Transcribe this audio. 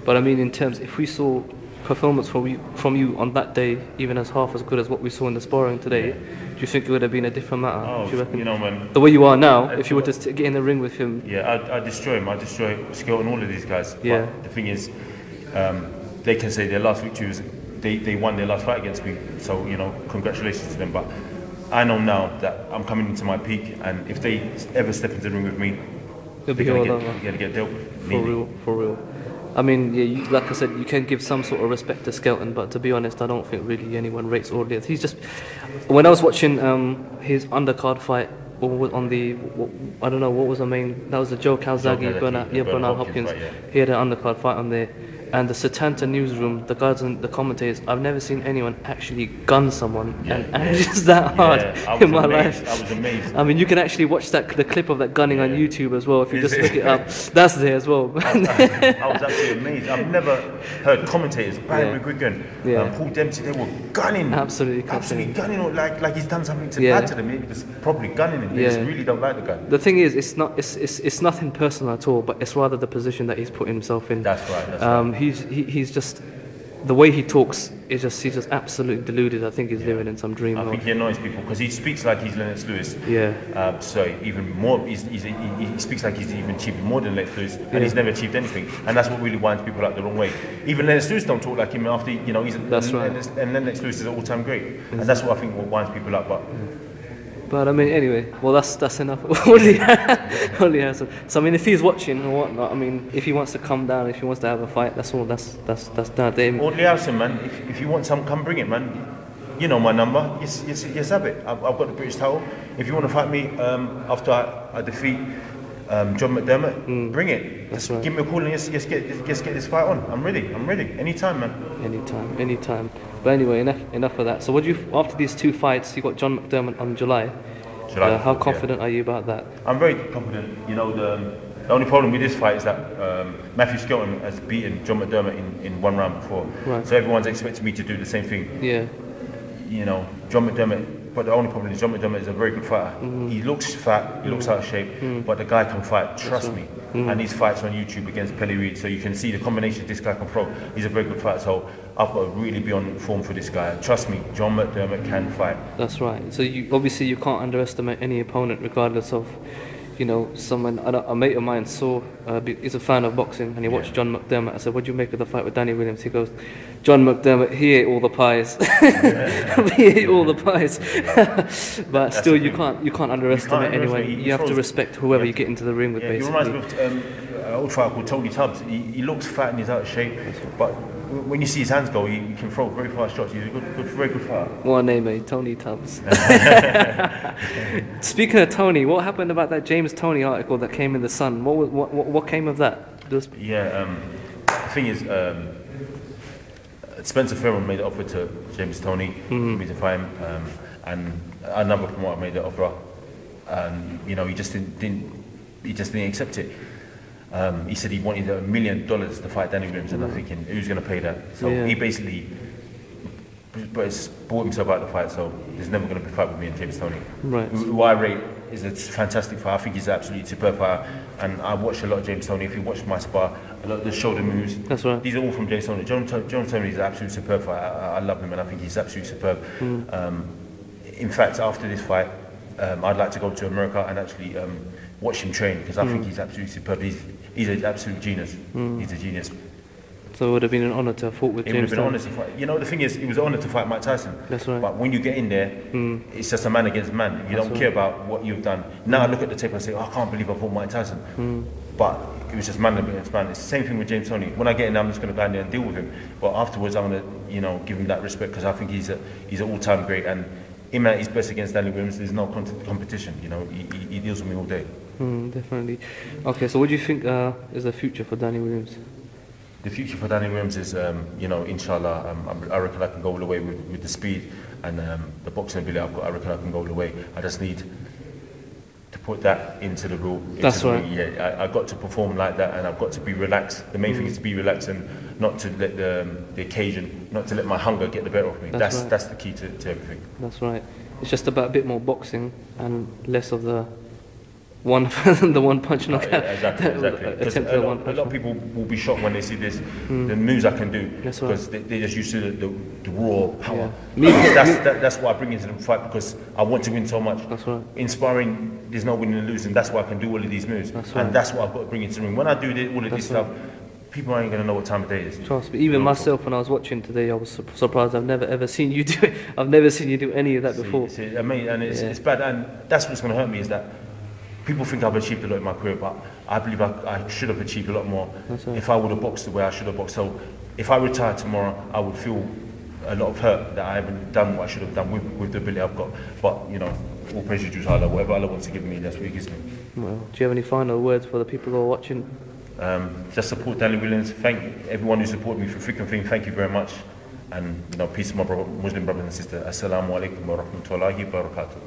But I mean, in terms, if we saw performance from you on that day, even as half as good as what we saw in the sparring today, do you think it would have been a different matter? Oh, do you reckon? you know, man. The way you are now, if you were to get in the ring with him. Yeah, I destroy him. I destroy Skelton, all of these guys. Yeah. But the thing is, they can say their last victory was they won their last fight against me. So, you know, congratulations to them. But I know now that I'm coming into my peak, and if they ever step into the ring with me, It'll be they're all gonna get dealt with. For real. I mean, yeah, like I said, you can give some sort of respect to Skelton, but to be honest, I don't think really anyone rates Audley. He's just. When I was watching his undercard fight on the, I don't know what was the main. That was the Joe Calzaghe, Bernard Hopkins. Right, yeah. He had an undercard fight on there. And the Setanta newsroom, the guys and the commentators, I've never seen anyone actually gun someone and it's that hard in my life. I was amazed. I mean, you can actually watch the clip of that gunning on YouTube as well if you just look it up. That's there as well. I was actually amazed. I've never heard commentators, Barry McGuigan, Paul Dempsey, they were gunning. Absolutely gunning, like he's done something to bad to them. He was probably gunning him. They just really don't like the guy. The thing is, it's nothing personal at all, but it's rather the position that he's put himself in. That's right. He's just, the way he talks is just, he's just absolutely deluded. I think he's living in some dream. I think he annoys people because he speaks like he's Lennox Lewis. Yeah. So even more, he speaks like he's even achieved more than Lennox Lewis, and he's never achieved anything. And that's what really winds people up the wrong way. Even Lennox Lewis don't talk like him after, you know, and Lennox Lewis is an all-time great. And that's what I think what winds people up. But I mean, anyway, well, that's enough. Only has. So I mean, if he's watching or whatnot, I mean, if he wants to come down, if he wants to have a fight, that's all. That's down to him. Audley Harrison, man. If you want some, come bring it, man. You know my number. Yes, have it. I've got the British title. If you want to fight me after I defeat John McDermott, bring it. Just give me a call and let's get this fight on. I'm ready. Anytime, man. Anytime. But anyway, enough of that. So what do you, after these two fights, you got John McDermott on July. How confident are you about that? I'm very confident. You know, the only problem with this fight is that Matthew Skelton has beaten John McDermott in one round before. Right. So everyone's expecting me to do the same thing. Yeah. You know, John McDermott. But the only problem is John McDermott is a very good fighter. He looks fat, he looks out of shape, but the guy can fight, trust me. And his fights on YouTube against Pelly Reid, so you can see the combination this guy can throw. He's a very good fighter, so I've got to really be on form for this guy. Trust me, John McDermott can fight. That's right. So obviously you can't underestimate any opponent regardless of, you know, someone, a mate of mine saw, he's a fan of boxing, and he watched John McDermott. I said, what do you make of the fight with Danny Williams? He goes, John McDermott, he ate all the pies. He ate all the pies. But still, you can't underestimate anyone. You have to respect whoever you get into the ring with, basically. He reminds me of an old fighter called Tony Tubbs. He looks fat and he's out of shape, but when you see his hands go, he can throw very fast shots. He's a very good fighter. What a name, eh? Tony Tubbs. Speaking of Tony, what happened about that James Toney article that came in the Sun? What came of that? The thing is, Spencer Fairman made an offer to James Toney for me to fight him, and another promoter made the offer, and you know he just didn't accept it. He said he wanted $1 million to fight Danny Williams, and I'm thinking, who's going to pay that? So he basically bought himself out of the fight, so there's never going to be a fight with me and James Toney. Right. Who I rate is a fantastic fighter. I think he's an absolutely superb fighter, and I watched a lot of James Toney. If you watch my spar, a lot of the shoulder moves, that's right. These are all from James Toney. John Toney is an absolute superb fighter. I love him, and I think he's absolutely superb. In fact, after this fight, I'd like to go to America and actually watch him train, because I think he's absolutely superb. He's an absolute genius. He's a genius. So it would have been an honour to have fought with James Toney. It would have been an honour to fight. You know, the thing is, it was an honour to fight Mike Tyson. That's right. But when you get in there, it's just a man against man. You don't care about what you've done. Now I look at the tape and say, I can't believe I fought Mike Tyson. But it was just man against man. It's the same thing with James Toney. When I get in there, I'm just going to go in there and deal with him. But afterwards, I'm going to, you know, give him that respect, because I think he's an all-time great. And him at his best against Danny Williams, there's no competition. You know, he deals with me all day. Definitely. Okay, so what do you think is the future for Danny Williams? The future for Danny Williams is, you know, inshallah, I reckon I can go all the way with the speed and the boxing ability I've got. I reckon I can go all the way. I just need to put that into the rule. That's right. Yeah, I got to perform like that, and I've got to be relaxed. The main thing is to be relaxed and not to let the occasion, not to let my hunger get the better of me. That's the key to everything. That's right. It's just about a bit more boxing and less of the one the one punch knockout. Exactly. Attempt A one lot punch. of people will be shocked when they see this, the moves I can do, That's right. because they're just used to the raw power. Yeah. That's what I bring into the fight, because I want to win so much. That's right. In sparring, there's no winning and losing. That's why I can do all of these moves, That's right. and that's what I've got to bring into the ring. When I do all of this stuff, people aren't going to know what time of day it is. Trust me. Even myself, when I was watching today, I was surprised. I've never ever seen you do it. I've never seen you do any of that before. I mean, and it's bad, and that's what's going to hurt me, is that people think I've achieved a lot in my career, but I believe I should have achieved a lot more if I would have boxed the way I should have boxed. So if I retire tomorrow, I would feel a lot of hurt that I haven't done what I should have done with the ability I've got. But, you know, all praise is due to Allah. Whatever Allah wants to give me, that's what He gives me. Well, do you have any final words for the people who are watching? Just support Danny Williams. Thank everyone who supported me for thick and thin. Thank you very much. And, you know, peace to my Muslim brothers and sisters. Assalamu alaikum wa rahmatullahi wa barakatuh.